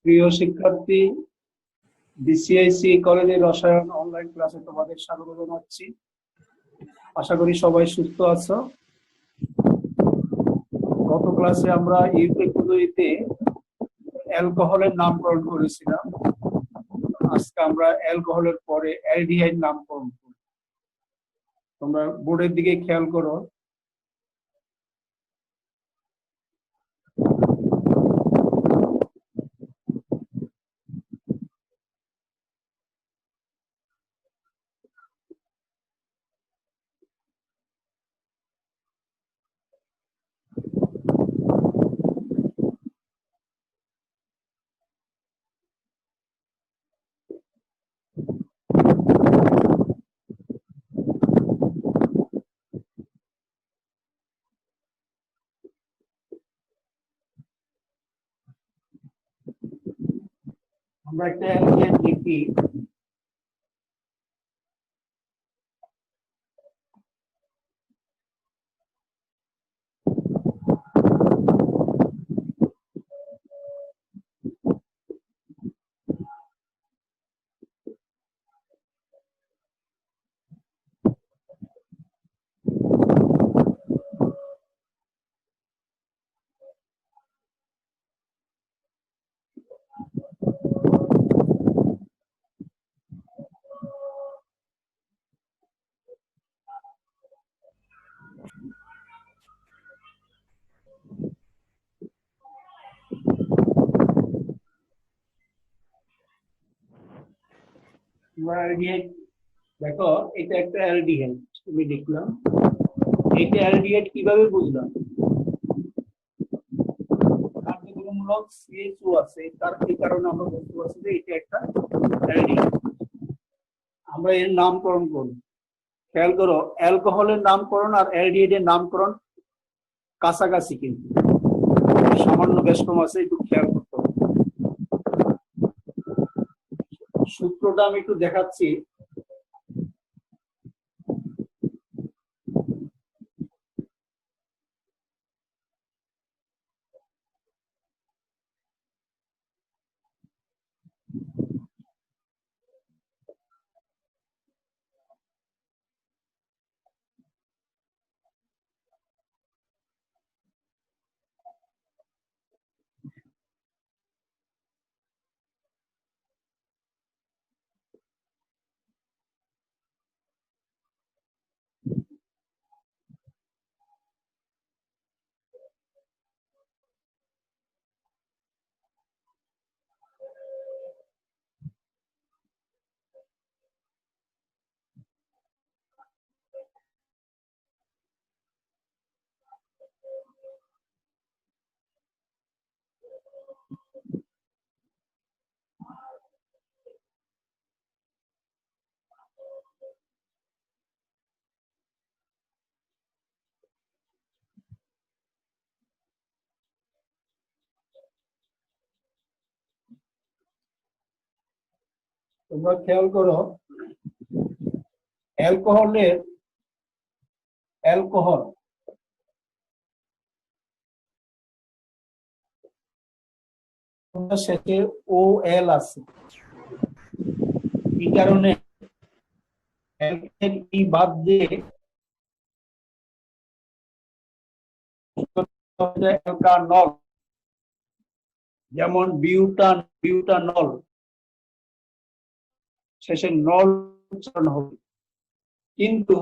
প্রিয় শিক্ষার্থী, বিসিআইসি কলেজের রসায়ন অনলাইন ক্লাসে তোমাদের স্বাগত জানাচ্ছি। আশা করি সবাই সুস্থ আছো। গত ক্লাসে আমরা ইউনিট পদ্ধতিতে অ্যালকোহলের নামকরণ করেছিলাম। আজকে আমরা অ্যালকোহলের পরে অ্যালডিহাইড নামকরণ করব। তোমরা বোর্ডের দিকে খেয়াল করো। আমরা একটা অ্যালডিহাইড লিখি। দেখো, এটা একটা অ্যালডিহাইড আমি লিখলাম। এটা অ্যালডিহাইড কিভাবে বুঝলাম? কার্যকরমূলক CHO আছে, তার এই কারণে আমরা বলতে পারছি যে এটা একটা অ্যালডিহাইড। আমরা এর নামকরণ করব। খেয়াল করো, অ্যালকোহলের নামকরণ আর অ্যালডিহাইডের নামকরণ কাছাকাছি, কিন্তু সামান্য ব্যস্তম আছে, একটু খেয়াল করতে হবে। সূত্রটা আমি একটু দেখাচ্ছি। তোমরা খেয়াল করো, অ্যালকোহল শেষে OL আছে। এই কারণে বাদ দিয়ে অ্যালকানল, যেমন বিউটানল, শেষে নল উচ্চারণ হবে। কিন্তু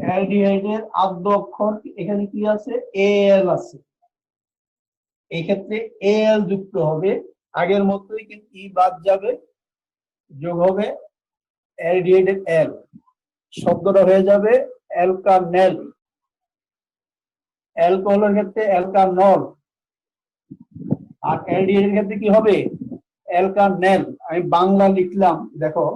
অ্যালডিহাইডের আদ্য অক্ষর এখানে কি আছে? AL আছে। এই ক্ষেত্রে AL যুক্ত হবে, আগের মতোই, কিন্তু ই বাদ যাবে, যোগ হবে অ্যালডিহাইডের L, শব্দটা হয়ে যাবে অ্যালকানেল। অ্যালকোহলের ক্ষেত্রে অ্যালকানল, আর অ্যালডিহাইডের ক্ষেত্রে কি হবে? অ্যালকানেল। আমি বাংলা লিখলাম, দেখো।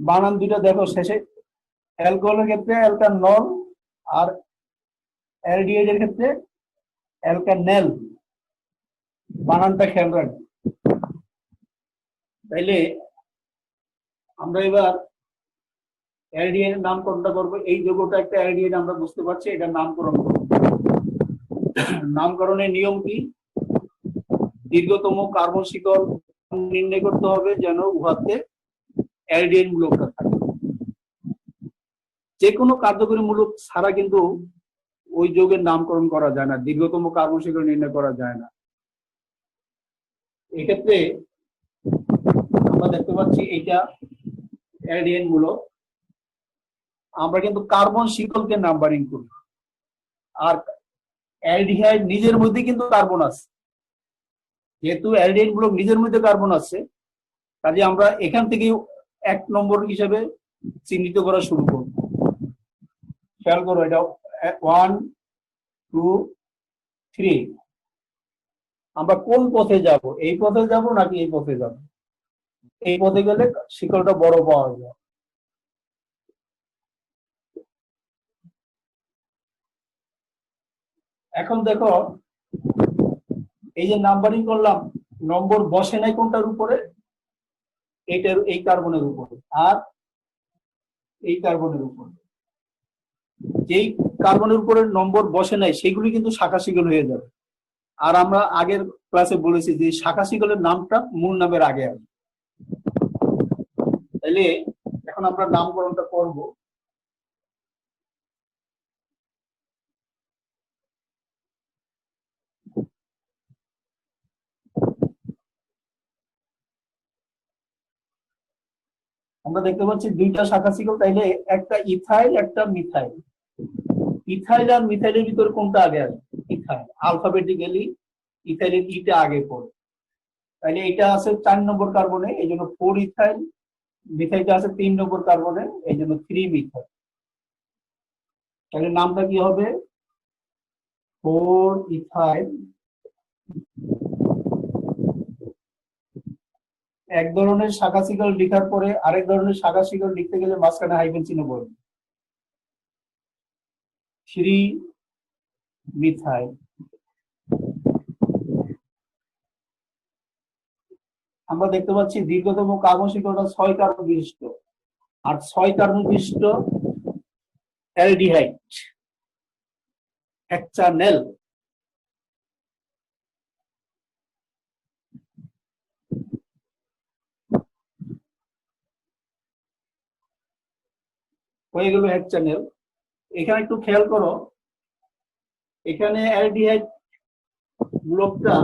বানান দুইটা দেখো শেষে, অ্যালকোহলের ক্ষেত্রে অ্যালকানল আর অ্যালডিহাইড এর ক্ষেত্রে অ্যালকানেল, বানানটা খেয়াল রাখবে। তাইলে আমরা এবার অ্যালডিহাইড এর নামকরণটা করবো। এই যৌগটা একটা অ্যালডিহাইড আমরা বুঝতে পারছি, এটা নামকরণ করবো। নামকরণের নিয়ম কি? দীর্ঘতম কার্বন শিকল নির্ণয় করতে হবে যেন উহাতে অ্যালডিহাইড মূলকটা থাকে। যে কোনো কার্যকরী মূলক ছাড়া কিন্তু ওই যৌগের নামকরণ করা যায় না, দীর্ঘতম কার্বন শিকল নির্ণয় করা যায় না। এক্ষেত্রে আমরা দেখতে পাচ্ছি এটা অ্যালডিহাইড মূলক। আমরা কিন্তু কার্বন শিকলকে নাম্বারিং করি, আর অ্যালডিহাইড নিজের মধ্যে কিন্তু কার্বন আছে। যেহেতু অ্যালডিহাইড মূলক নিজের মধ্যে কার্বন আছে, কাজে আমরা এখান থেকে 1 নম্বর হিসেবে চিহ্নিত করা শুরু করব। খেয়াল করো, এটা 1 2 3। আমরা কোন পথে যাব? এই পথে যাব নাকি এই পথে যাব? এই পথে গেলে শিকলটা বড় পাওয়া যায়। এখন দেখো, এই যে নাম্বারিং করলাম, নম্বর বসে নাই কোনটার উপরে? এইটার, এই কার্বনের উপরে আর এই কার্বনের উপরে। যেই কার্বনের উপরে নম্বর বসে নাই সেগুলি কিন্তু শাখা শিকল হয়ে যাবে। আর আমরা আগের ক্লাসে বলেছি যে শাখা শিকলের নামটা মূল নামের আগে আসবে। তাইলে এখন আমরা নামকরণটা করব। আমরা দেখতে পাচ্ছি দুইটা শাখা শিকল, তাইলে একটা ইথাইল একটা মিথাইল। ইথাইল আর মিথাইলের ভিতরে কোনটা আগে আসবে? ইথাইল। আলফাবেটিক্যালি ইথাইলের ইটা আগে পড়ে, তাইলে এটা আছে 4 নম্বর কার্বনে, এই জন্য 4 ইথাইল। মিথাইলটা আছে 3 নম্বর কার্বনে, এই জন্য 3 মিথাইল। তাহলে নামটা কি হবে? 4 ইথাইল। এক ধরনের শাখা শিকল লেখার পরে আরেক ধরনের শাখা শিকল লিখতে গেলে মাঝখানে হাইফেন চিহ্ন পড়বে। 3 মিথাইল। আমরা দেখতে পাচ্ছি দীর্ঘতম কার্বন শিকলটা 6 কার্বন বিশিষ্ট, আর 6 কার্বন বিশিষ্ট অ্যালডিহাইড হেক্সানেল। হয়ে গেল হেক্সানেল। এখানে একটু খেয়াল করো, এখানে অ্যালডিহাইড মূলকটা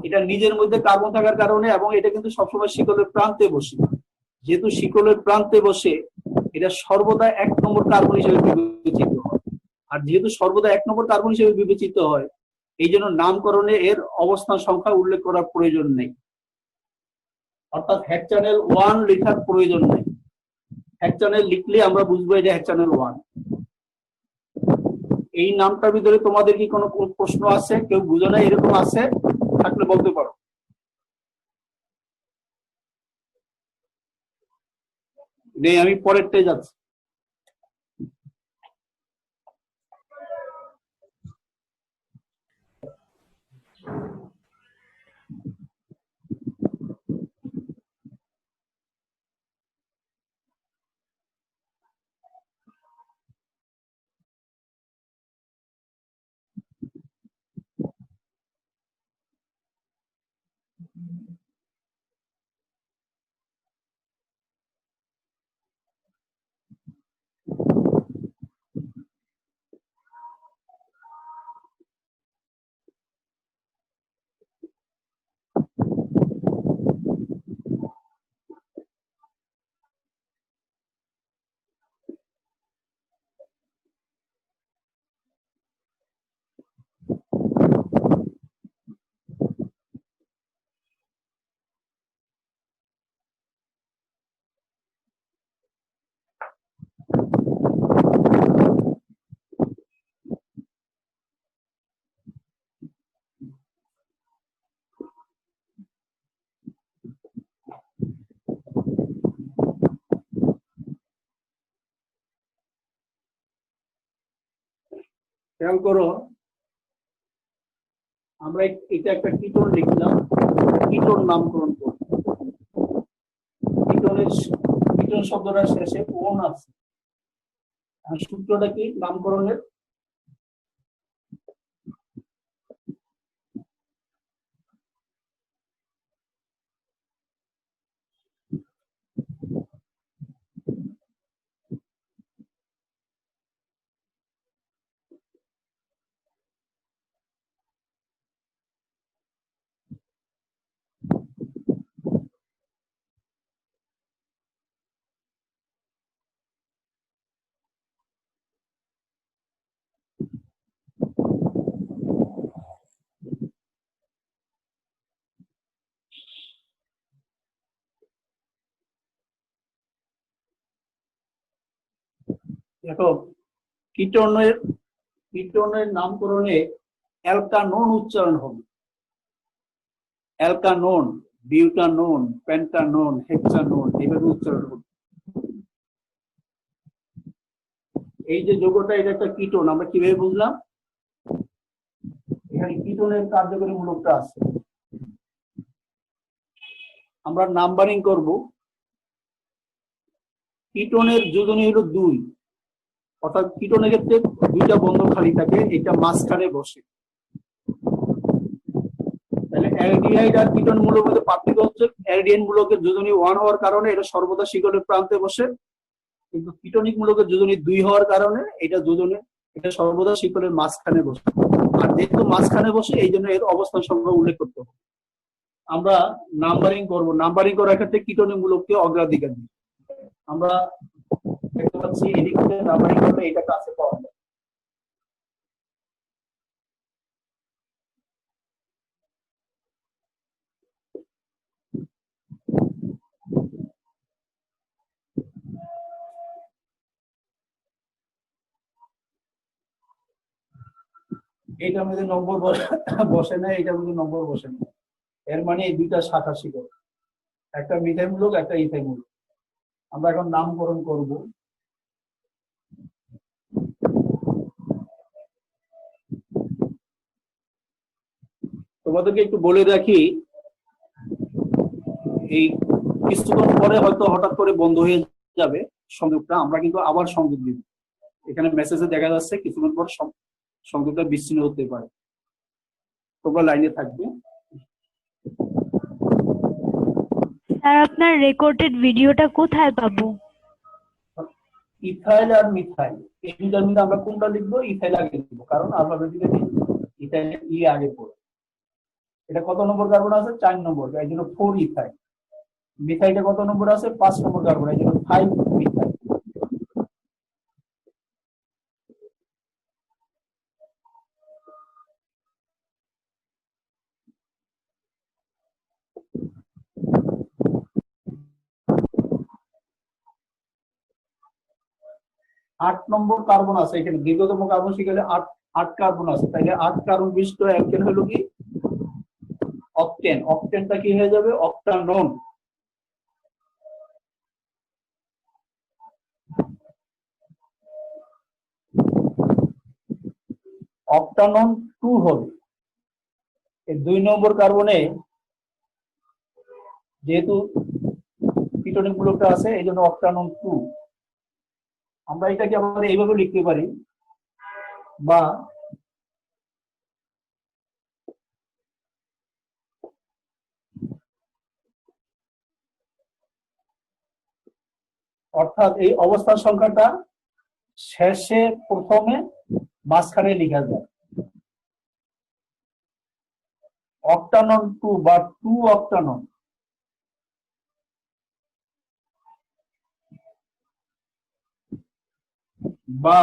এটা নিজের মধ্যে কার্বন থাকার কারণে, এবং এটা কিন্তু সবসময় শিকলের প্রান্তে বসে। যেহেতু শিকলের প্রান্তে বসে, এটা সর্বদা 1 নম্বর কার্বন হিসেবে বিবেচিত হয়। আর যেহেতু সর্বদা 1 নম্বর কার্বন হিসেবে বিবেচিত হয়, এই জন্য নামকরণে এর অবস্থান সংখ্যা উল্লেখ করার প্রয়োজন নেই, অর্থাৎ হেক্সানেল 1 লেখার প্রয়োজন নেই। হেক্সানেল লিখলে আমরা বুঝবো এটা হেক্সানেল 1। এই নামটার ভিতরে তোমাদের কি কোনো প্রশ্ন আছে? কেউ বুঝো না এরকম আছে? থাকলে বলতে পারো। নেই, আমি পরেরটাই যাচ্ছি। খেয়াল করো, আমরা এটা একটা কিটোন লিখলাম, কিটোন নামকরণ করব। কিটোন শব্দটার শেষে ওন আছে, আর সূত্রটা কি নামকরণের? দেখো, কিটোনের নামকরণে অ্যালকানোন উচ্চারণ হবে। অ্যালকানোন, বিউটানোন, পেন্টানোন, হেক্সানোন, এইভাবে উচ্চারণ হবে। এই যে যৌগটা, এটা একটা কিটোন, আমরা কিভাবে বুঝলাম? এখানে কিটোনের কার্যকরী মূলকটা আছে। আমরা নাম্বারিং করব। কিটোনের যোজনী হলো 2, অর্থাৎ কিটোনের ক্ষেত্রে 2টা বন্ধন খালি থাকে, এটা মাঝখানে বসে। তাহলে অ্যালডিহাইড আর কিটোন মূলকের মধ্যে পার্থক্য হচ্ছে, অ্যালডিহাইড মূলকের যোজনী 1 হওয়ার কারণে এটা সর্বদা শিকড়ের প্রান্তে বসে, কিন্তু কিটোনিক মূলকের যোজনী 2 হওয়ার কারণে এটা সর্বদা শিকড়ের মাঝখানে বসে। আর যেহেতু মাঝখানে বসে, এই জন্য এর অবস্থান সংখ্যা উল্লেখ করতে হবে। আমরা নাম্বারিং করব। নাম্বারিং করার ক্ষেত্রে কিটোনিক মূলককে অগ্রাধিকার দিই। আমরা দেখতে পাচ্ছি এদিক থেকে নাম্বারিং করলে এটা কাছে পাওয়া যায়। এইটার মধ্যে নম্বর বসে না, এইটার মধ্যে নম্বর বসে না। এর মানে এই 2টা শাখা শিকড়, একটা মিথাইল মূলক, একটা ইথাইল মূলক। আমরা এখন নামকরণ করব। তোমাদেরকে একটু বলে রাখি, এই কিছুক্ষণ পরে হয়তো হঠাৎ করে বন্ধ হয়ে যাবে সংযোগটা, আমরা কিন্তু আবার সংযোগ দিব। এখানে মেসেজে দেখা যাচ্ছে কিছুক্ষণ পর সংযোগটা বিচ্ছিন্ন হতে পারে, তোমরা লাইনে থাকবে। স্যার, আপনার রেকর্ডেড ভিডিওটা কোথায় পাবো? ইথাইল আর মিথাইল, এই দুটার মধ্যে আমরা কোনটা লিখবো? ইথাইল আগে লিখবো, কারণ অ্যালফাবেটিক্যালি ইথাইল ই আগে পড়ে। এটা কত নম্বর কার্বন আছে? 4 নম্বর, এই জন্য 4 ইথাইল। মিথাইলটা কত নম্বর আছে? 5 নম্বর কার্বন, এই জন্য 5 মিথাইল। আট নম্বর কার্বন আছে এখানে, দীর্ঘতম কার্বন শিখলে 8 কার্বন আছে, তাইলে 8 কার্বন বিশিষ্ট অ্যালকেন হলো কি? অক্টেন। অক্টেনটা কি হয়ে যাবে? অক্টানোন। অক্টানোন 2 হবে। এই 2 নম্বর কার্বনে যেহেতু কিটোনিক মূলকটা আছে, এই জন্য অক্টানোন 2। আমরা এটাকে আবার এইভাবে লিখতে পারি, বা অর্থাৎ এই অবস্থান সংখ্যাটা শেষে প্রথমে মাঝখানে লেখা যায়। অক্টানন 2 বা 2 অক্টানন। বা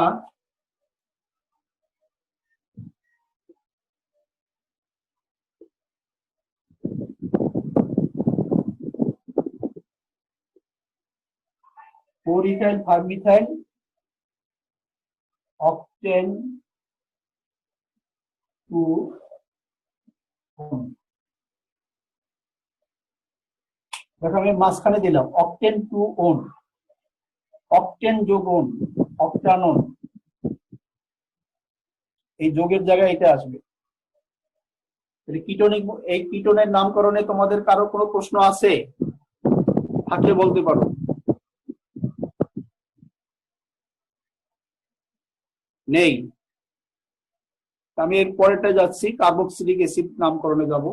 ইথাইল 5 মিথাইল অক্টেন 2 দেখো, আমি মাঝখানে দিলাম অক্টেন 2 ওন, অক্টেন যোগ ওন, অক্টানন। এই যোগের জায়গায় এটা আসবে। কিটোনিক, এই কিটোনের নামকরণে তোমাদের কারো কোনো প্রশ্ন আছে থাকলে বলতে পারো। নেই? আমি এর পরেরটা যাচ্ছি, কার্বক্সিলিক অ্যাসিড নামকরণে যাব।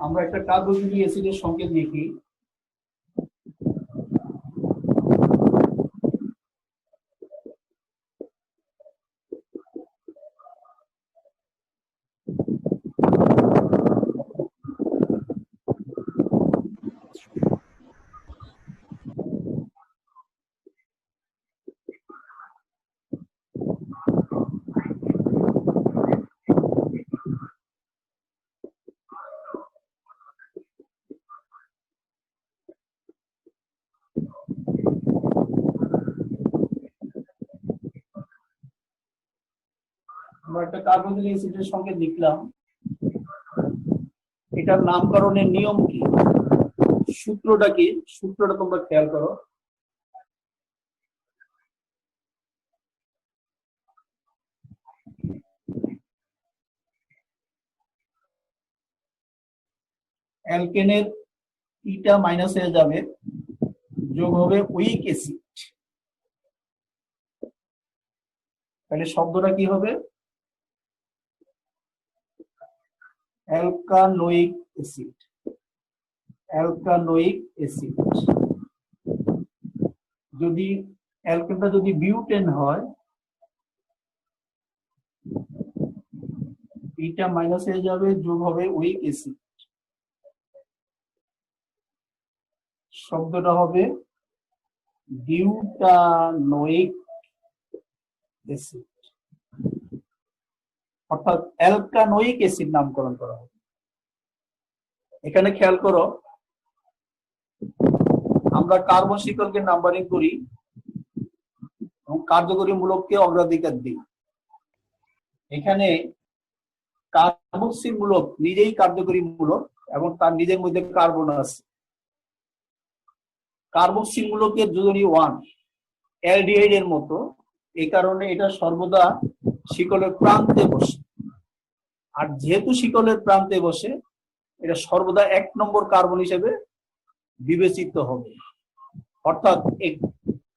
আমরা একটা কার্বক্সিলিক অ্যাসিডের সংকেত লিখি। আমরা একটা কার্বক্সিলিক অ্যাসিডের সংকেত লিখলাম। এটার নামকরণের নিয়ম কি, সূত্রটা কি, সূত্রটা তোমরা খেয়াল করো। অ্যালকেনের ইটা মাইনাস হয়ে যাবে, যোগ হবে উইক অ্যাসিড। তাহলে শব্দটা কি হবে? অ্যালকানোইক অ্যাসিড। অ্যালকানোইক অ্যাসিড। যদি অ্যালকেনটা যদি বিউটেন হয়, ইটা মাইনাস হয়ে যাবে, যোগ হবে উইক অ্যাসিড। শব্দটা হবে বিউটানোইক অ্যাসিড, অর্থাৎ অ্যালকানোইক অ্যাসিড নামকরণ করা হবে। এখানে খেয়াল করো, আমরা কার্বন শিকলকে নাম্বারিং করি এবং কার্যকরী মূলককে অগ্রাধিকার দিই। এখানে কার্বক্সিল মূলক নিজেই কার্যকরী মূলক এবং তার নিজের মধ্যে কার্বন আছে। কার্বক্সিল মূলকের যোজনী 1 অ্যালডিহাইড এর মতো, এই কারণে এটা সর্বদা শিকলের প্রান্তে বসে। আর যেহেতু শিকলের প্রান্তে বসে, এটা সর্বদা 1 নম্বর কার্বন হিসেবে বিবেচিত হবে। অর্থাৎ এই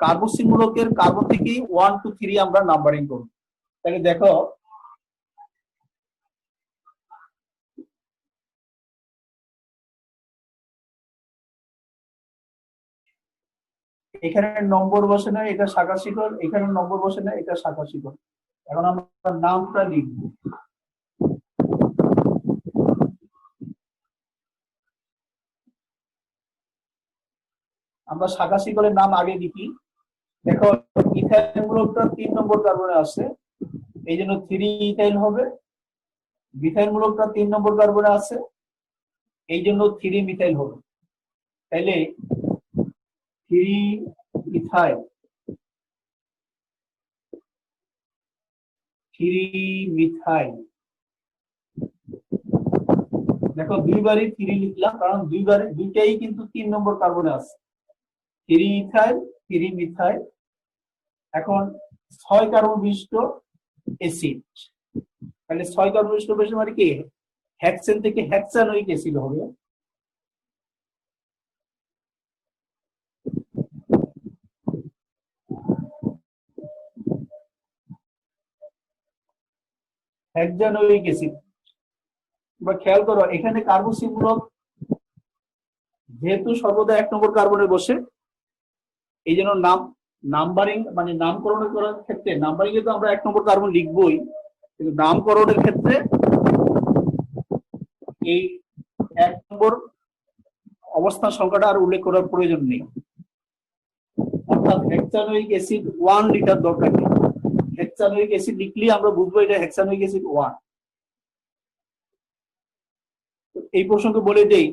কার্বক্সিল মূলকের কার্বন থেকে 1 2 3 আমরা নাম্বারিং করব। তাহলে দেখো, এখানে নম্বর বসে না, এটা শাখা শিকল, এখানে নম্বর বসে না, এটা শাখা শিকল। এখন আমরা নামটা লিখব। আমরা শাখা শিকলের নাম আগে লিখি। দেখো, ইথাইল মূলকটা 3 নম্বর কার্বনে আছে, এই জন্য 3 ইথাইল হবে। মিথাইল মূলকটা 3 নম্বর কার্বনে আছে, এই জন্য 3 মিথাইল হবে। তাইলে 3 ইথাইল, 3 মিথাইল। দেখো, দুইবারই 3 লিখলাম, কারণ দুইটাই কিন্তু 3 নম্বর কার্বনে আছে। 3 ইথাইল, 3 মিথাইল। এখন 6 কার্বন বিশিষ্ট অ্যাসিড। তাহলে 6 কার্বন বিশিষ্ট বেশি মানে কি, হেক্সেন থেকে হেক্সানোইক অ্যাসিড হবে। হেক্সানোইক অ্যাসিড। বা খেয়াল করো, এখানে কার্বক্সিল মূলক যেহেতু সর্বদা 1 নম্বর কার্বনে বসে, এই জন্য নাম নাম্বারিং মানে নামকরণ করার ক্ষেত্রে নাম্বারিং এ তো আমরা 1 নম্বর কার্বন লিখবই, কিন্তু নামকরণের ক্ষেত্রে এই 1 নম্বর অবস্থান সংখ্যাটা আর উল্লেখ করার প্রয়োজন নেই। অর্থাৎ হেক্সানোয়িক অ্যাসিড 1 লিটার দরকার নেই। হেক্সানোয়িক অ্যাসিড লিখলে আমরা বুঝবো এটা হেক্সানোয়িক অ্যাসিড 1। এই প্রসঙ্গে বলে দেই,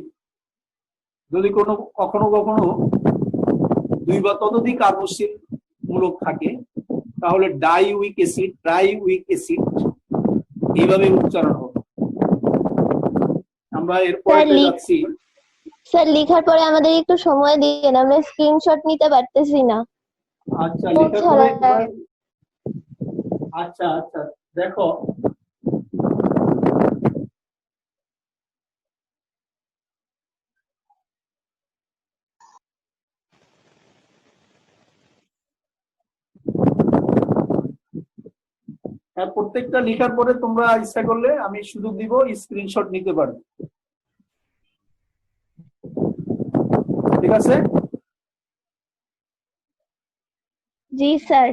যদি কখনো 2 বা ততোধিক কার্বক্সিল মূলক থাকে তাহলে ডাইউইক অ্যাসিড, ট্রাইউইক অ্যাসিড এইভাবে উচ্চারণ হবে। আমরা এরপরে যাচ্ছি। স্যার লেখার পরে আমাদের একটু সময় দিন, আমরা স্ক্রিনশট নিতে পারতেছি না। আচ্ছা লেখার পরে আচ্ছা দেখো প্রত্যেকটা লেখার পরে তোমরা ইচ্ছা করলে আমি সুযোগ দিব স্ক্রিনশট নিতে পারবে। ঠিক আছে? জি স্যার।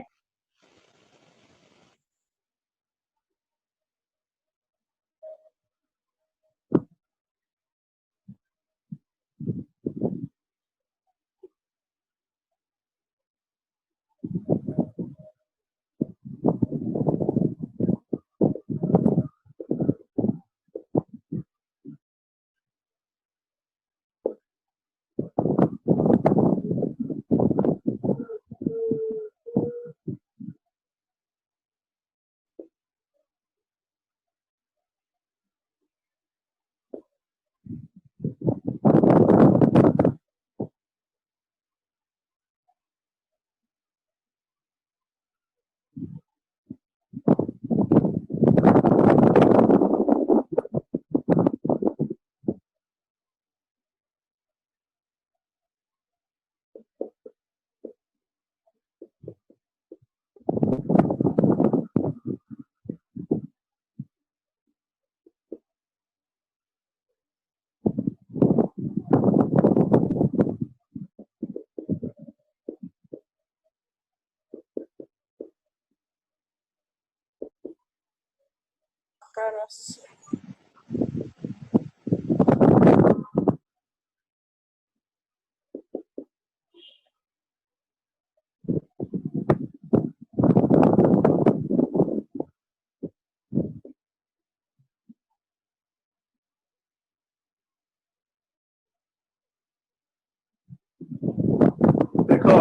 দেখো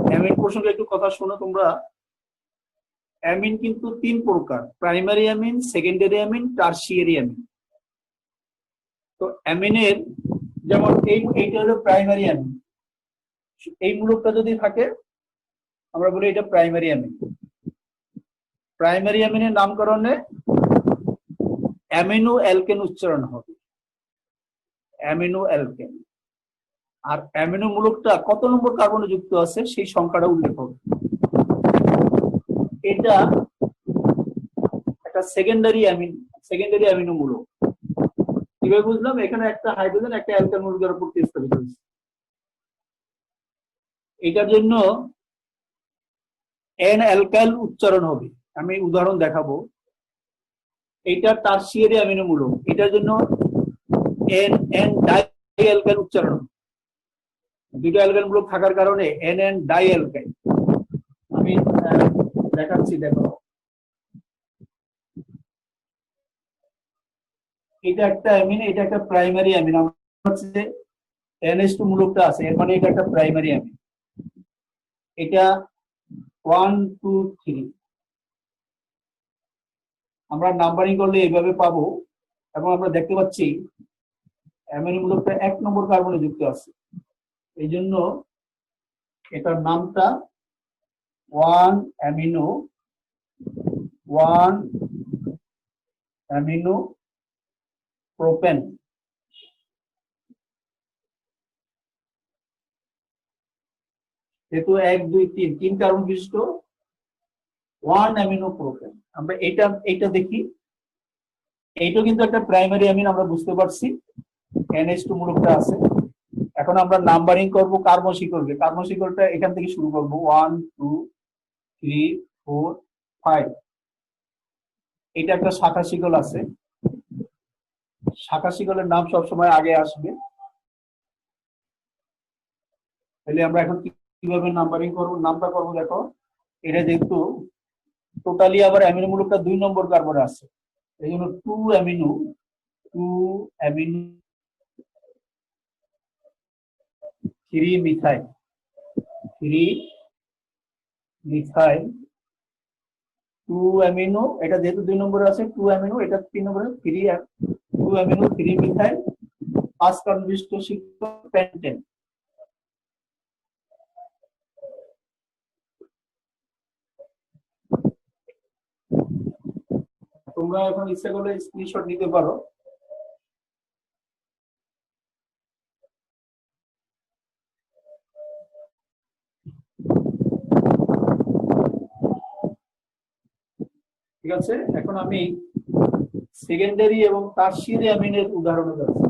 অ্যামিন প্রসঙ্গে একটু কথা শোনো তোমরা। অ্যামিন কিন্তু 3 প্রকার: primary amine, secondary amine, tertiary amine. তো অ্যামিনের যেমন এইটা হলো প্রাইমারি অ্যামিন। এই মূলকটা যদি থাকে আমরা বলি এটা প্রাইমারি অ্যামিন। প্রাইমারি অ্যামিনের নামকরণে অ্যামিনো অ্যালকেন উচ্চারণ হবে, অ্যামিনো অ্যালকেন। আর অ্যামিনো মূলকটা কত নম্বর কার্বনে যুক্ত আছে সেই সংখ্যাটা উল্লেখ হবে। এটা একটা সেকেন্ডারি অ্যামিনো মূলক। কিভাবে বুঝলাম? এখানে একটা হাইড্রোজেন একটা অ্যালকেন মূলকের উপর স্থাপিত হয়েছে। এটার জন্য এন অ্যালকাইল উচ্চারণ হবে। আমি উদাহরণ দেখাবো। এটা টারশিয়ারি অ্যামিনো মূলক, এটার জন্য এন এন ডাই অ্যালকাইল উচ্চারণ হবে। দুটো অ্যালকাইল মূলক থাকার কারণে এন এন ডাই অ্যালকাইল। আমি দেখাচ্ছি, দেখো এটা একটা অ্যামিন, এটা একটা প্রাইমারি অ্যামিন। হচ্ছে NH2 মূলকটা আছে, এর মানে এটা একটা প্রাইমারি অ্যামিন। এটা 1 2 3 আমরা নাম্বারিং করলে এইভাবে পাবো। এবং আমরা দেখতে পাচ্ছি অ্যামিনো মূলকটা 1 নম্বর কার্বনে যুক্ত আছে, এই জন্য এটার নামটা 1 অ্যামিনো প্রোপেন। যেহেতু 1 2 3 কার্বন বিশিষ্ট 1 অ্যামিনো প্রোপেন। আমরা এটা দেখি, এইটা কিন্তু একটা প্রাইমারি অ্যামিন, আমরা বুঝতে পারছি NH2 মূলকটা আছে। এখন আমরা নাম্বারিং করব কার্বন শিকলকে। কার্বন শিকলটা এখান থেকে শুরু করব, 1 2 3 4 5। এটা একটা শাখা শিকল আছে, শাখা শিকলের নাম সবসময় আগে আসবে। তাহলে আমরা এখন কিভাবে নাম্বারিং করব, নামটা করব। দেখো এটা যেহেতু টোটালি আবার অ্যামিনো মূলকটা 2 নম্বর কার্বনে আছে, এই জন্য 2 অ্যামিনো 3 মিথাইল 2 অ্যামিনো, এটা যেহেতু 2 নম্বরে আছে 2 অ্যামিনো, এটা 3 নম্বরে 2 অ্যামিনো 3 মিথাইল 5 কার্বন বিশিষ্ট শিকল পেন্টেন। তোমরা এখন ইচ্ছা করলে স্ক্রিনশট নিতে পারো। ঠিক আছে, এখন আমি সেকেন্ডারি এবং টারশিয়ারি অ্যামিনের উদাহরণ দেখাচ্ছি।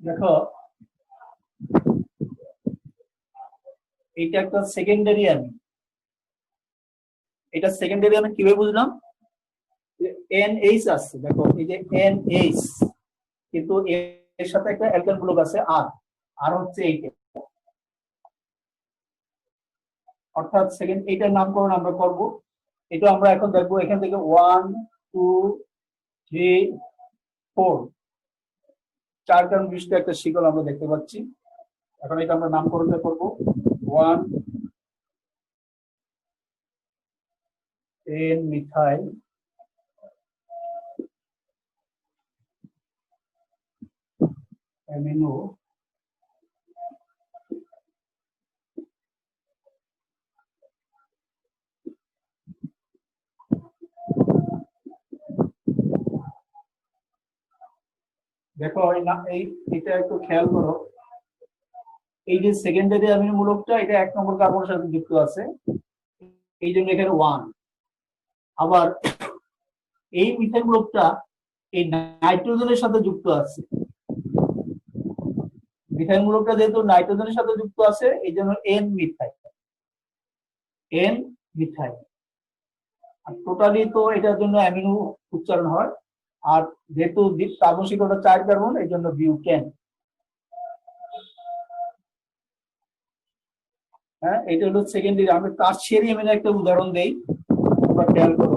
দেখো এটা একটা সেকেন্ডারি অ্যামিন। এটা সেকেন্ডারি অ্যামিন কিভাবে বুঝলাম? NH আছে, দেখো এই যে NH, কিন্তু এর সাথে একটা অ্যালকেন গ্রুপ আছে আর হচ্ছে এইটা, অর্থাৎ সেকেন্ড এইটার নামকরণ আমরা করব। এটা আমরা এখন দেখবো এখান থেকে 1 2 3 4 4 কার্বন বিশিষ্ট একটা শিকল আমরা দেখতে পাচ্ছি। এখন এটা আমরা নামকরণ করব 1 10 মিথাইল অ্যামিনো দেখো এইটা একটু খেয়াল করো, এই যে সেকেন্ডারি অ্যামিনো মূলকটা এটা 1 নম্বর কার্বনের সাথে যুক্ত আছে, এই জন্য এখানে 1। আবার এই মিথাইল মূলকটা এই নাইট্রোজেনের সাথে যুক্ত আছে, মিথাইল মূলকটা যেহেতু নাইট্রোজেনের সাথে যুক্ত আছে এই জন্য N মিথাইল। আর টোটালি তো এটার জন্য অ্যামিনো উচ্চারণ হয়, আর যেহেতু কার্বন শিকলটা 4 কার্বন এই জন্য বিউটেন। হ্যাঁ, এটা হলো সেকেন্ডারি। আমি টারশিয়ারি অ্যামিনের একটা উদাহরণ দেই, তোমরা খেয়াল করো।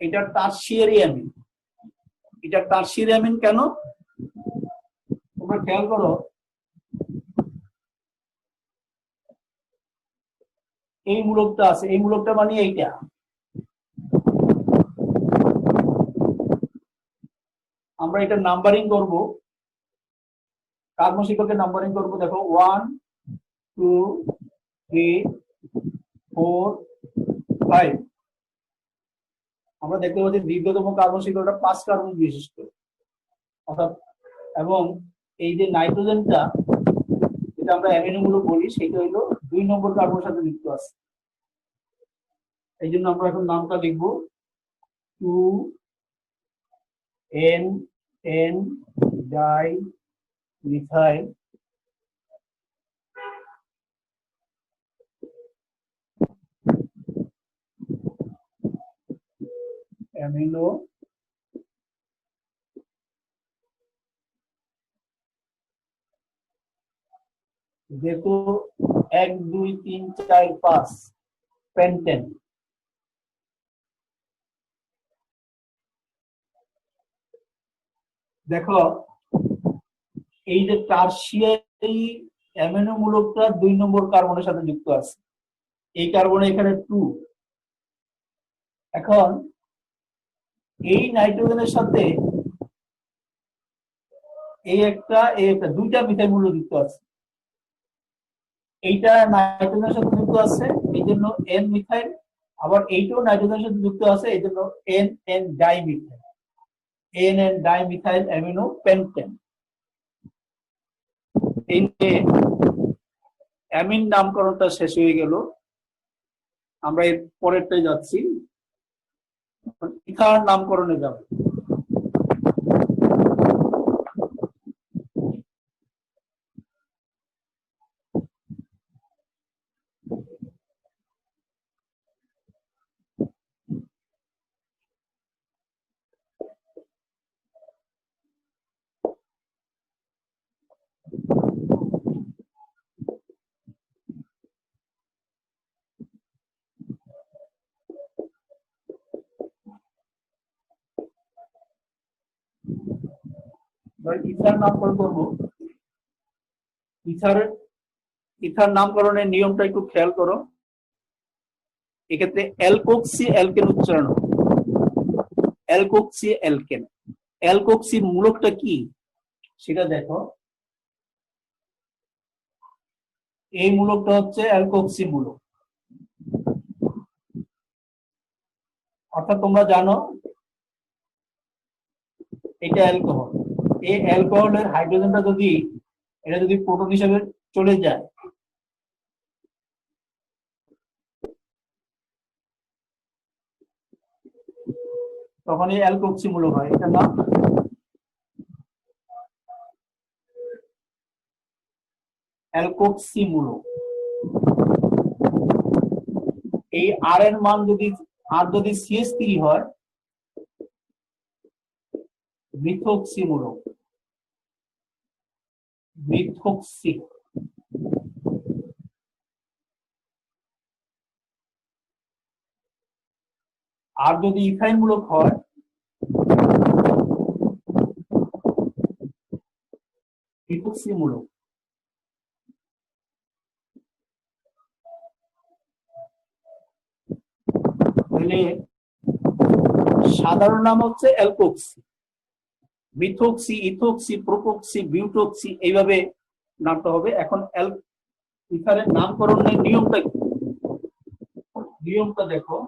এটা টারশিয়ারি অ্যামিন। এটা টারশিয়ারি অ্যামিন কেন তোমরা খেয়াল করো, এই মূলকটা আছে, এই মূলকটা মানে এইটা, আমরা এটা নাম্বারিং করব কার্বন শিকলকে নাম্বারিং করবো, দেখো 1 2 3 4 5। আমরা দেখতে পাচ্ছি দীর্ঘতম কার্বন শিকলটা 5 কার্বন বিশিষ্ট, অর্থাৎ এবং এই যে নাইট্রোজেনটা যেটা আমরা অ্যামিনোমূলক বলি সেটা হলো 2 নম্বর কার্বনের সাথে যুক্ত আছে। এই জন্য আমরা এখন নামটা লিখবো 2N ডাই মিথাইল অ্যামিনো যেহেতু 1 2 3 4 5 পেন্টেন। দেখো এই যে টারশিয়ারি অ্যামিনো মূলকটা 2 নম্বর কার্বনের সাথে যুক্ত আছে, এই কার্বনে এখানে 2। এখন এই নাইট্রোজেনের সাথে এই একটা দুইটা মিথাইল মূলক যুক্ত আছে, এইটা নাইট্রোজেনের সাথে যুক্ত আছে এই জন্য এন মিথাইল, আবার এইটাও নাইট্রোজেনের সাথে যুক্ত আছে এই জন্য N N dimethyl, N N dimethyl amino pentane. এই যে অ্যামিন নামকরণটা শেষ হয়ে গেল, আমরা এর পরেরটাই যাচ্ছি, ইথার নামকরণে যাব। ইথার নামকরণ করবো। ইথার নামকরণের নিয়মটা একটু খেয়াল করো। এক্ষেত্রে অ্যালকোক্সি অ্যালকেন উচ্চারণ, অ্যালকোক্সি অ্যালকেন। অ্যালকোক্সির মূলকটা কি সেটা দেখো, এই মূলকটা হচ্ছে অ্যালকোক্সি মূলক। অর্থাৎ তোমরা জানো এটা অ্যালকোহল, এই অ্যালকোহলের হাইড্রোজেনটা যদি এটা যদি প্রোটন হিসেবে চলে যায় তখন এই অ্যালকোক্সি মূলক হয়। এটার নাম অ্যালকোক্সি মূলক। এই আর এর মান যদি যদি CH3 হয় মিথোক্সি মূলক, মিথোক্সি। আর যদি ইথাইন মূলক হয় মিথোক্সি মূলক। তাহলে সাধারণ নাম হচ্ছে অ্যালকোক্সি, মিথোক্সি, ইথোক্সি, প্রোপোক্সি, বিউটোক্সি, এইভাবে নামটা হবে। এখন ইথারের নামকরণের নিয়মটা কি? নিয়মটা দেখো,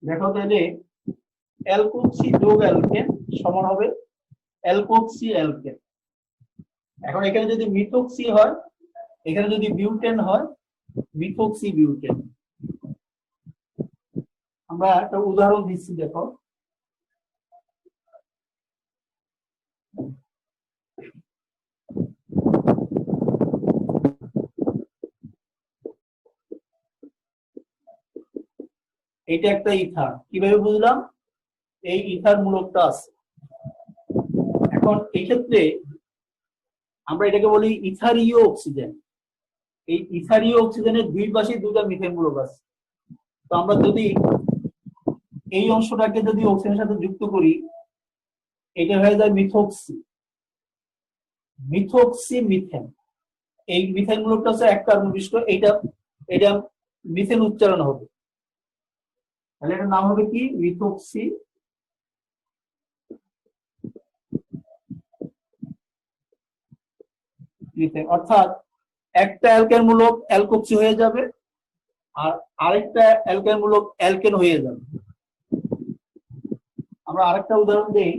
দেখো তাহলে অ্যালকোক্সি যোগ অ্যালকেন সমান হবে অ্যালকোক্সি অ্যালকেন। এখন এখানে যদি মিথোক্সি হয়, এখানে যদি বিউটেন হয় মিথোক্সি বিউটেন। আমরা একটা উদাহরণ দিচ্ছি, দেখো এটা একটা ইথার, কিভাবে বুঝলাম? এই ইথার মূলকটা আছে। এখন এই ক্ষেত্রে আমরা এটাকে বলি ইথারীয় অক্সিজেন। এই ইথারীয় অক্সিজেনের দুই পাশে দুটা মিথেন মূলক আছে। তো আমরা যদি এই অংশটাকে যদি অক্সিজেনের সাথে যুক্ত করি, এটা হয়ে যায় মিথক্সি। Methoxy methane. এই মিথেন মূলকটা হচ্ছে এক কার্বন বিশিষ্ট। এটা মিথেন উচ্চারণ হবে, তাহলে এটার নাম হবে কি? Methoxy methane. অর্থাৎ একটা অ্যালকেন মূলক অ্যালকোক্সি হয়ে যাবে, আর আরেকটা অ্যালকেন মূলক অ্যালকেন হয়ে যাবে। আমরা আরেকটা উদাহরণ দেই।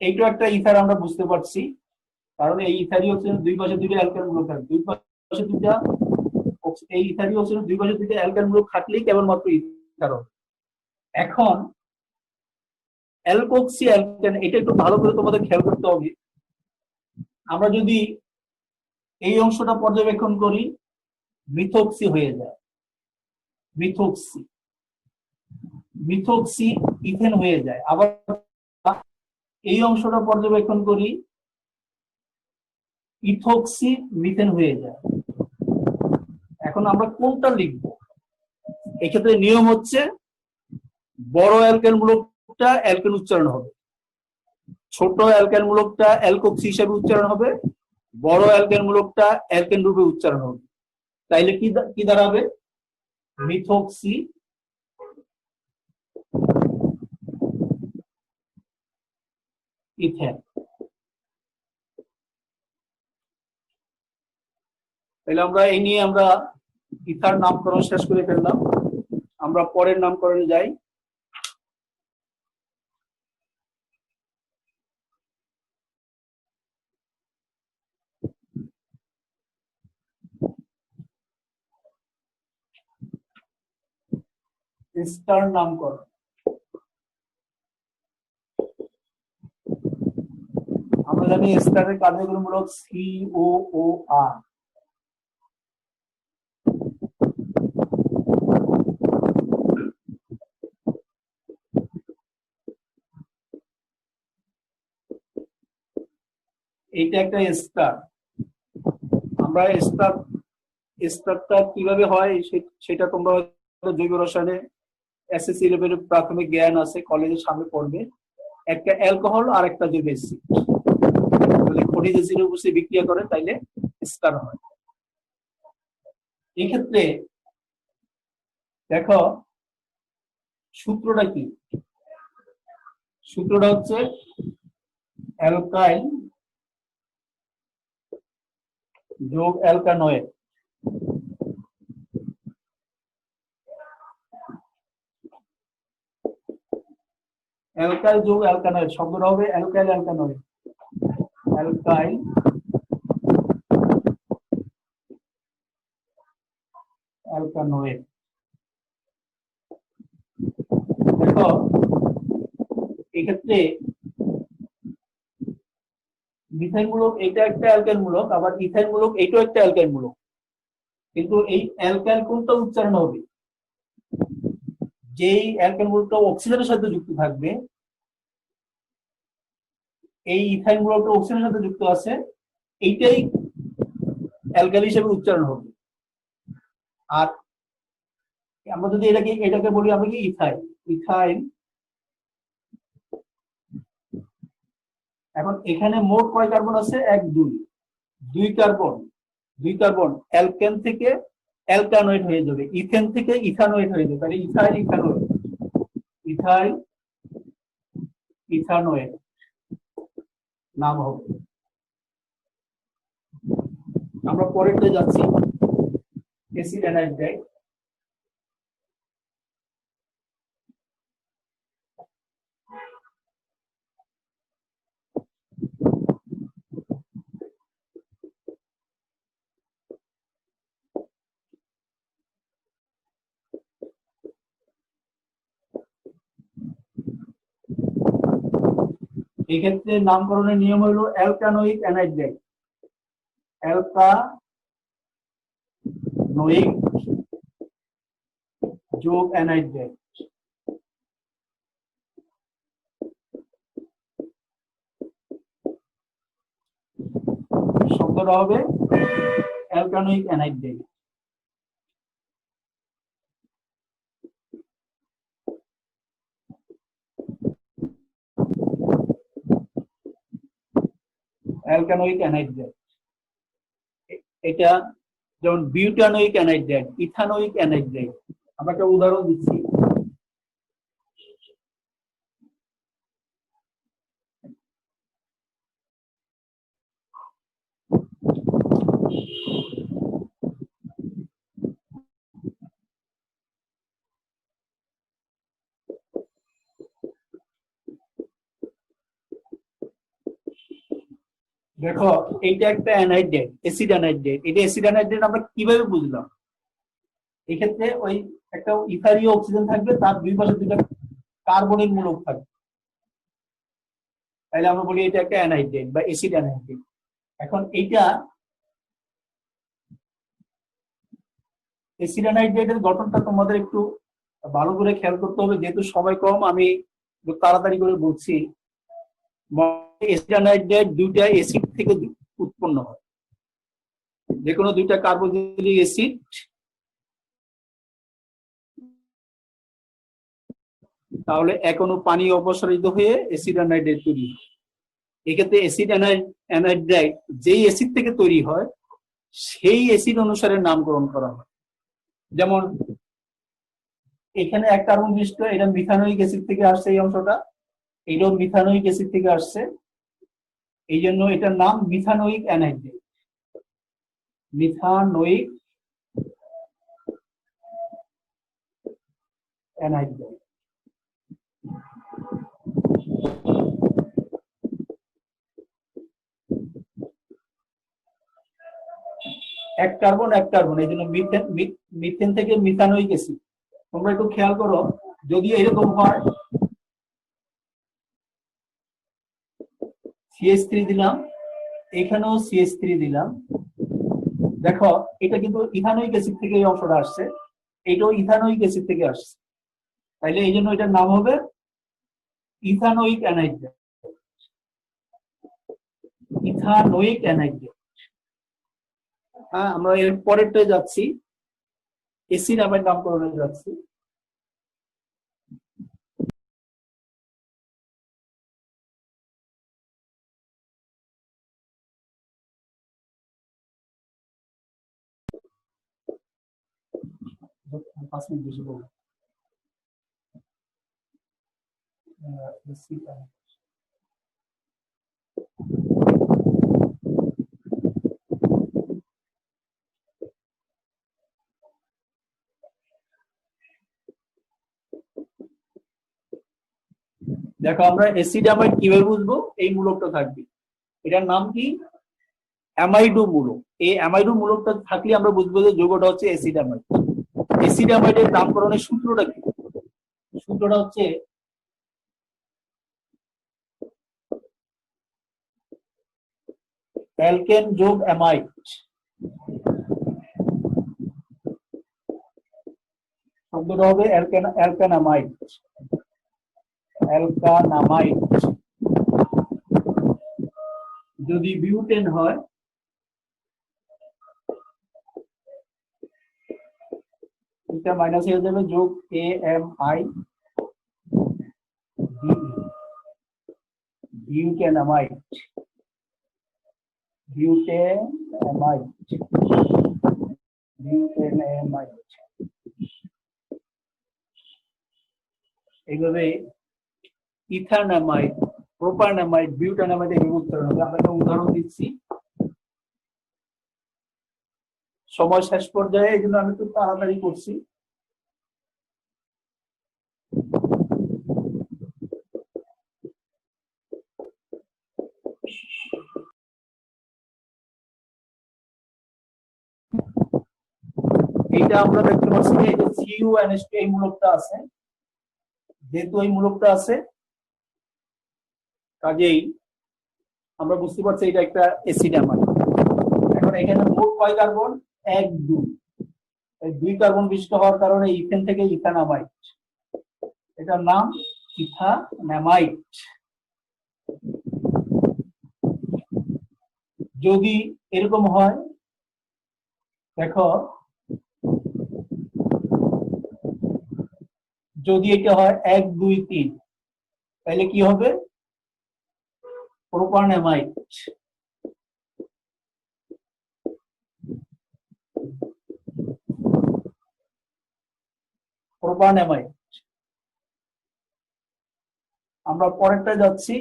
এইটা একটা ইথার আমরা বুঝতে পারছি, কারণ এই ইথারীয় অক্সিজেন দুই পাশে দুইটা অ্যালকেন মূলক থাকে। দুই পাশে দুইটা এই ইথারীয় অক্সিজেন দুই পাশে দুইটা অ্যালকেন মূলক থাকলেই কেবলমাত্র ইথার হবে। এখন অ্যালকোক্সি অ্যালকেন, এটা একটু ভালো করে তোমাদের খেয়াল করতে হবে। আমরা যদি এই অংশটা পর্যবেক্ষণ করি, মিথক্সি হয়ে যায়, মিথক্সি মিথক্সি ইথেন হয়ে যায়। আবার এই অংশটা পর্যবেক্ষণ করি, ইথক্সি মিথেন হয়ে যায়। এখন আমরা কোনটা লিখবো? এক্ষেত্রে নিয়ম হচ্ছে বড় অ্যালকেন মূলকটা অ্যালকেন উচ্চারণ হবে, ছোট অ্যালকেন মূলকটা অ্যালকোক্সি হিসেবে উচ্চারণ হবে, বড় অ্যালকেন মূলকটা অ্যালকেন রূপে উচ্চারণ হবে। তাইলে কি দাঁড়াবে? Methoxy ethane. তাহলে আমরা এই নিয়ে আমরা ইথার নামকরণ শেষ করে ফেললাম। আমরা পরের নামকরণে যাই। এস্টার নামকরণ। আমরা জানি এস্টারের কার্যক্রমমূলক COOR। এইটা একটা এস্টার। আমরা এস্টারটা কিভাবে হয় সেটা তোমরা জৈব রসায়নে এসএসসি লেভেলের প্রাথমিক জ্ঞান আছে, কলেজের সামনে পড়বে। একটা অ্যালকোহল আর একটা জৈব অ্যাসিড যদি খনিজ অ্যাসিডের উপস্থিতি বিক্রিয়া করে তাইলে এস্টার হয়। এই ক্ষেত্রে দেখো সূত্রটা কি? সূত্রটা হচ্ছে অ্যালকাইল যোগ অ্যালকানয়েড। অ্যালকাইল যোগ অ্যালকানয়েড, শব্দটা হবে অ্যালকাইল অ্যালকানয়েড। অ্যালকাইল অ্যালকানয়েড। দেখো এক্ষেত্রে মিথাইল মূলক এটা একটা অ্যালকাইল মূলক, আবার ইথাইল মূলক এটাও একটা অ্যালকাইল মূলক। কিন্তু এই অ্যালকাইল কোনটা উচ্চারণ হবে? যেই অ্যালকাইল মূলকটা অক্সিজেনের সাথে যুক্ত থাকবে, এই ইথাইল মূলকটা অক্সিজেনের সাথে যুক্ত আছে, এইটাই অ্যালকাইল হিসেবে উচ্চারণ হবে। আর আমরা যদি এটাকে বলি আমরা কি ইথাইল। ইথাইল। এখন এখানে মোট কয় কার্বন আছে? 1 2 2 কার্বন। 2 কার্বন অ্যালকেন থেকে অ্যালকানয়েড হয়ে যাবে, ইথেন থেকে ইথানয়েড হয়ে যাবে। তাহলে ইথাইল ইথানয়েড, ইথাইল ইথানয়েড নাম হবে। আমরা পরেরটা যাচ্ছি, অ্যাসিড অ্যানাইড্রাইড। এই ক্ষেত্রে নামকরণের নিয়ম হলো অ্যালকানোইক অ্যানাইড্রাইট, অ্যালকানোইক যোগ অ্যানাইড্রাইট। শব্দটা হবে অ্যালকানোইক অ্যানাইড্রাইট। অ্যালকানোইক অ্যানাইড্রাইট এটা যেমন বিউটানোইক অ্যানাইড্রাইট, ইথানোইক অ্যানাইড্রাইট। আমরা একটা উদাহরণ দিচ্ছি। দেখো এইটা একটা অ্যানাইড্রাইট, অ্যাসিড অ্যানাইড্রাইট। এটা অ্যাসিড অ্যানাইড্রাইট আমরা কিভাবে বুঝলাম? এই ক্ষেত্রে ওই একটা ইথারীয় অক্সিজেন থাকবে, তার দুই পাশে দুইটা কার্বনের মূলক থাকবে, তাহলে আমরা বলি এটা একটা অ্যানাইড্রাইট বা অ্যাসিড অ্যানাইড্রাইট। এখন এইটা অ্যাসিড অ্যানাইড্রাইটের গঠনটা তোমাদের একটু ভালো করে খেয়াল করতে হবে, যেহেতু সময় কম আমি একটু তাড়াতাড়ি করে বলছি। অ্যাসিড অ্যানাইড্রাইট দুইটা অ্যাসিড থেকে উৎপন্ন হয়, যে কোনো দুইটা কার্বক্সিলিক অ্যাসিড তাহলে এক অণু পানি অপসারিত হয়ে অ্যাসিড অ্যানাইড্রাইট তৈরি হয়। এক্ষেত্রে অ্যাসিড অ্যানাইড্রাইট যেই অ্যাসিড থেকে তৈরি হয় সেই অ্যাসিড অনুসারে নামকরণ করা হয়। যেমন এখানে এক কার্বন বিশিষ্ট, এটা মিথানোইক অ্যাসিড থেকে আসছে, এই অংশটা এটাও মিথানোইক অ্যাসিড থেকে আসছে, এই জন্য এটার নাম মিথানোইক অ্যানাইড্রাইট। মিথানোইক অ্যানাইড্রাইট। এক কার্বন এই জন্য মিথেন থেকে মিথানোইক অ্যাসিড। তোমরা একটু খেয়াল করো, যদি এরকম হয় CH3 দিলাম, এখানেও CH3 দিলাম, দেখো এটা কিন্তু ইথানোইক অ্যাসিড থেকে এই অংশটা আসছে, এটাও ইথানোইক অ্যাসিড থেকে আসছে, তাইলে এই জন্য এটার নাম হবে ইথানোইক অ্যানাইড্রাইট। ইথানোইক অ্যানাইড্রাইট। হ্যাঁ, আমরা এর পরেরটায় যাচ্ছি, অ্যাসিড অ্যামাইড নামকরণে যাচ্ছি। পাঁচ মিনিট বেশি বলবো। দেখো আমরা অ্যাসিড অ্যামাইড কিভাবে বুঝবো? এই মূলকটা থাকবে, এটার নাম কি? অ্যামাইডো মূলক। এই অ্যামাইডো মূলকটা থাকলে আমরা বুঝবো যে যৌগটা হচ্ছে অ্যাসিড অ্যামাইড। অ্যাসিড অ্যামাইডের নামকরণের সূত্রটা কি? সূত্রটা হচ্ছে অ্যালকেন যোগ অ্যামাইড। শব্দটা হবে অ্যালকানামাইড। অ্যালকানামাইড। যদি বিউটেন হয় এটা মাইনাস হয়ে যাবে, যোগ AMI বিউটেনামাইড। বিউটেনামাইড। বিউটেনামাইড। এইভাবে ইথানামাইড, প্রোপানামাইড, বিউটানামাইড এগুলো উচ্চারণ হবে। আমরা একটা উদাহরণ দিচ্ছি, সময় শেষ পর্যায়ে, এই জন্য আমি একটু তাড়াতাড়ি করছি। এইটা আমরা দেখতে পাচ্ছি যে এই যে CuNH2 এই মূলকটা আছে, যেহেতু এই মূলকটা আছে কাজেই আমরা বুঝতে পারছি এটা একটা অ্যাসিড অ্যামাইড। এখন এখানে মোট কয় কার্বন? 1 2। এই 2 কার্বন বিশিষ্ট হওয়ার কারণে ইথেন থেকে ইথানামাইড, এটার নাম ইথানামাইড। যদি এরকম হয়, দেখো যদি এটা হয় 1 2 3, তাহলে কি হবে? প্রোপানঅ্যামাইড। প্রোপানঅ্যামাইড। আমরা পরেরটা যাচ্ছি।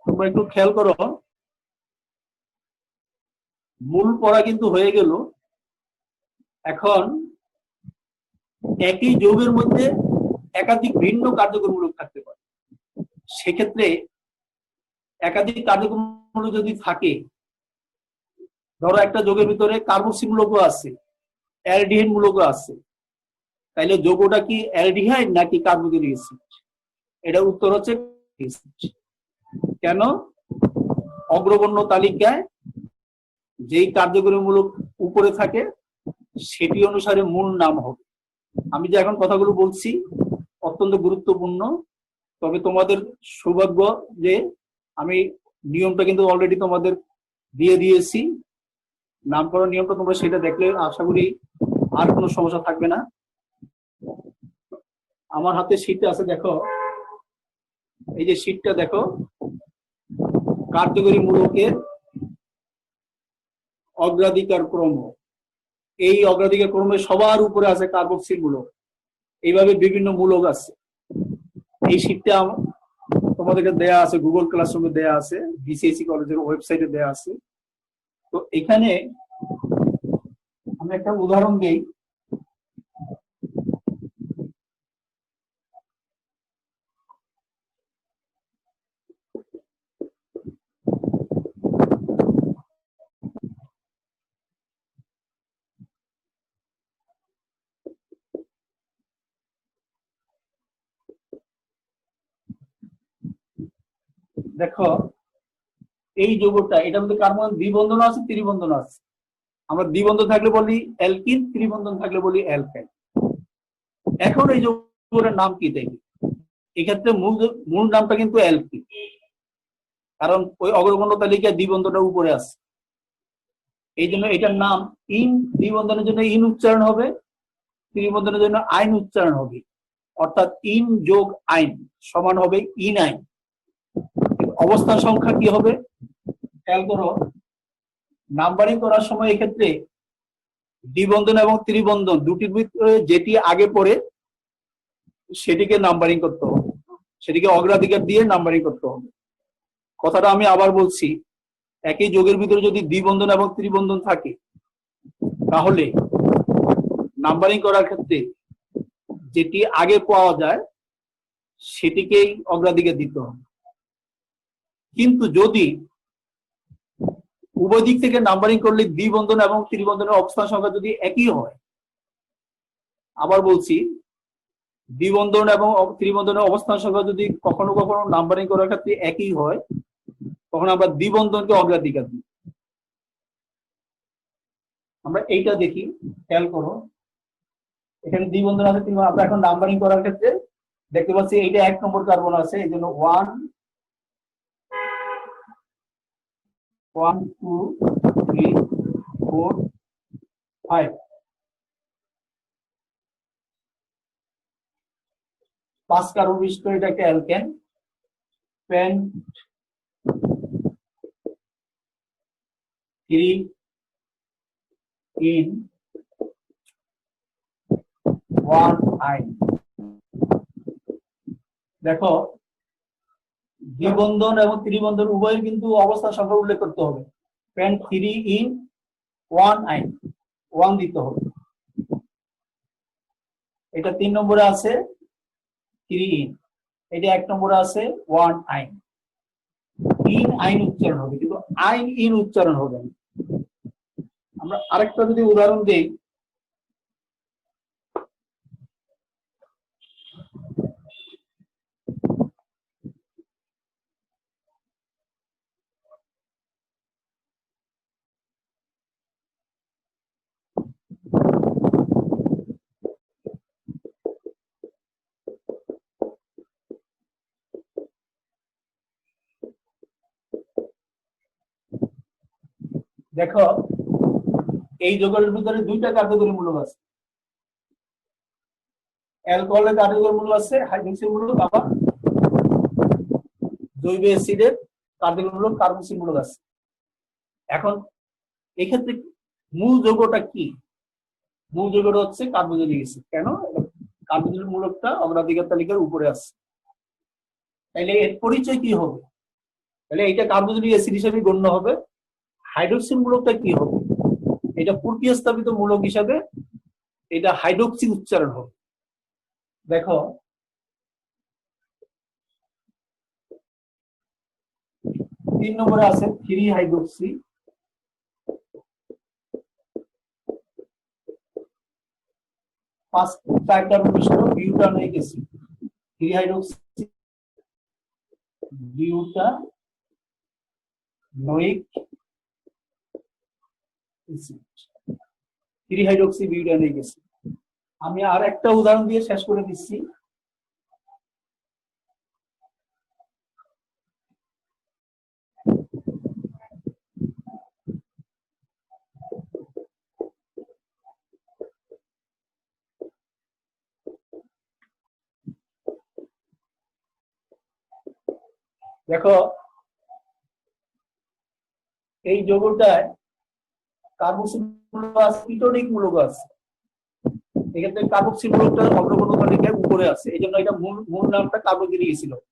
তোমরা একটু খেয়াল করো, মূল পড়া কিন্তু হয়ে গেল। এখন একই যৌগের মধ্যে একাধিক ভিন্ন কার্যকরমূলক থাকতে পারে। সেক্ষেত্রে একাধিক কার্যকরমূলক যদি থাকে, ধরো একটা যৌগের ভিতরে কার্বক্সি মূলকও আছে, অ্যালডিহাইড মূলকও আছে, তাইলে যৌগটা কি অ্যালডিহাইড নাকি কার্বক্সিলিক অ্যাসিড? এটার উত্তর হচ্ছে কেন? অগ্রগণ্য তালিকায় যেই কার্যকরীমূলক উপরে থাকে সেটি অনুসারে মূল নাম হবে। আমি যে এখন কথাগুলো বলছি অত্যন্ত গুরুত্বপূর্ণ, তবে তোমাদের সৌভাগ্য যে আমি নিয়মটা কিন্তু অলরেডি তোমাদের দিয়ে দিয়েছি। নামকরণ নিয়মটা তোমরা সেটা দেখলে আশা করি আর কোনো সমস্যা থাকবে না। আমার হাতে শীটটা আছে, দেখো এই যে শীটটা দেখো, কার্যকরী মূলকের অগ্রাধিকার ক্রম। এই অগ্রাধিকার ক্রমে সবার উপরে আছে কার্বক্সিল মূলক, এইভাবে বিভিন্ন মূলক আছে। এই শীটটা তোমাদেরকে দেয়া আছে, গুগল ক্লাসরুমে দেয়া আছে, বিসিএসসি কলেজের ওয়েবসাইটে দেয়া আছে। তো এখানে আমি একটা উদাহরণ দিই। দেখো এই যৌগটা, এটার মধ্যে কার্বন দ্বিবন্ধন আছে, ত্রিবন্ধন আছে। আমরা দ্বিবন্ধন থাকলে বলি অ্যালকিন, ত্রিবন্ধন থাকলে বলি অ্যালকাইন। এখন এই যৌগটার নাম কি দেখি? এক্ষেত্রে মূল নামটা কিন্তু অ্যালকিন, কারণ ওই অগ্রগণ্য তালিকায় দ্বিবন্ধনটা উপরে আছে। এই জন্য এটার নাম ইন। দ্বিবন্ধনের জন্য ইন উচ্চারণ হবে, ত্রিবন্ধনের জন্য আইন উচ্চারণ হবে, অর্থাৎ ইন যোগ আইন সমান হবে ইন আইন। অবস্থান সংখ্যা কি হবে খেয়াল করো। নাম্বারিং করার সময় এক্ষেত্রে দ্বিবন্ধন এবং ত্রিবন্ধন দুটির ভিতরে যেটি আগে পড়ে সেটিকে নাম্বারিং করতে হবে, সেটিকে অগ্রাধিকার দিয়ে নাম্বারিং করতে হবে। কথাটা আমি আবার বলছি, একই যৌগের ভিতরে যদি দ্বিবন্ধন এবং ত্রিবন্ধন থাকে তাহলে নাম্বারিং করার ক্ষেত্রে যেটি আগে পাওয়া যায় সেটিকেই অগ্রাধিকার দিতে হবে। কিন্তু যদি উভয় দিক থেকে নাম্বারিং করলে দ্বিবন্ধন এবং ত্রিবন্ধনের অবস্থান সংখ্যা যদি একই হয়, আবার বলছি দ্বিবন্ধন এবং ত্রিবন্ধনের অবস্থান সংখ্যা যদি কখনো কখনো নাম্বারিং করার ক্ষেত্রে একই হয়, তখন আমরা দ্বিবন্ধনকে অগ্রাধিকার দিই। আমরা এইটা দেখি, খেয়াল করো এখানে দ্বিবন্ধন আছে, আমরা এখন নাম্বারিং করার ক্ষেত্রে দেখতে পাচ্ছি এইটা 1 নম্বর কার্বন আছে, এই জন্য 1 1 2 3 4 5 5 কার্বন বিশিষ্ট এটা একটা অ্যালকেন। পেন্ট 3 in 1 আইন। দেখো দ্বিবন্ধন এবং ত্রিবন্ধন উভয়ের কিন্তু অবস্থান সংখ্যা উল্লেখ করতে হবে। পেন্ট 3 in 1 আইন, 1 দিতে হবে। এটা 3 নম্বরে আছে 3 in, এটা 1 নম্বরে আছে 1 আইন। ইন আইন উচ্চারণ হবে, কিন্তু আইন ইন উচ্চারণ হবে না। আমরা আরেকটা যদি উদাহরণ দেই, দেখো এই যোগের ভিতরে দুইটা কার্যকরী মূলক আছে, অ্যালকোহলের কার্যকরী মূলক আছে, হাইড্রোক্সিল মূলক, আবার জৈব অ্যাসিডের কার্যকরী মূলক কার্বক্সিল মূলক আছে। এখন এক্ষেত্রে মূল যৌগটা কি? মূল যৌগটা হচ্ছে কার্বক্সিলিক অ্যাসিড। কেন? কার্বক্সিলিক মূলকটা অগ্রাধিকার তালিকার উপরে আছে। তাইলে এর পরিচয় কি হবে? তাহলে এটা কার্বক্সিলিক অ্যাসিড হিসেবে গণ্য হবে। হাইড্রোক্সিল মূলকটা কি হবে? এটা প্রতিস্থাপিত মূলক হিসাবে এটা হাইড্রোক্সি উচ্চারণ হবে। দেখো 3 নম্বরে আছে 3 হাইড্রোক্সি, 5 কার্বন মিশ্র butanoic acid. 3 hydroxy butanoic acid, 3 hydroxy butanoic acid. আমি আর একটা উদাহরণ দিয়ে শেষ করে দিচ্ছি। দেখো এই যৌগটায় কার্বক্সিল মূলক আছে, কিটোনিক মূলক আছে। এক্ষেত্রে কার্বক্সিল মূলকটা অগ্রগণ্য তালিকায় উপরে আছে, এই জন্য এটা মূল নামটা কার্বক্সিলিক অ্যাসিড হবে।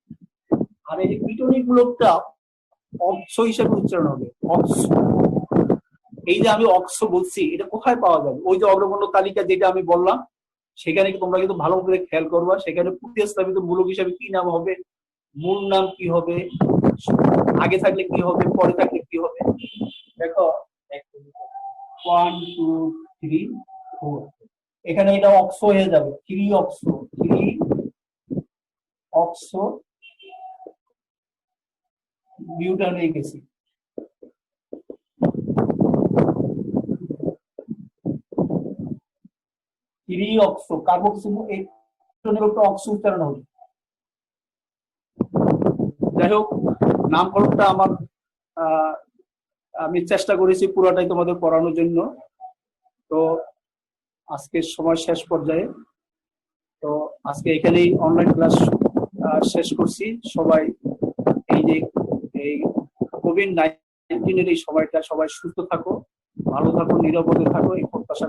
আর এই যে কিটোনিক মূলকটা অক্সো হিসেবে উচ্চারণ হবে, অক্সো। এই যে আমি অক্সো বলছি, এটা কোথায় পাওয়া যাবে? ওই যে অগ্রগণ্য তালিকা যেটা আমি বললাম, সেখানে তোমরা কিন্তু ভালো করে খেয়াল করবা। সেখানে প্রতিস্থাপিত মূলক হিসেবে কি নাম হবে, মূল নাম কি হবে, আগে থাকলে কি হবে, পরে থাকলে কি হবে। দেখো 1 2 3 4, এখানে এটা অক্সো হয়ে যাবে, 3 oxo butanoic acid. 3 oxo carboxyl, এই অক্সো উচ্চারণ হবে। যাই হোক, নামকরণটা আমার আমি চেষ্টা করেছি পুরোটাই তোমাদের পড়ানোর জন্য। তো আজকের সময় শেষ পর্যায়ে, তো আজকে এখানেই অনলাইন ক্লাস শেষ করছি। সবাই এই যে এই কোভিড-19 এই সময়টা সবাই সুস্থ থাকো, ভালো থাকো, নিরাপদে থাকো, এই প্রত্যাশা।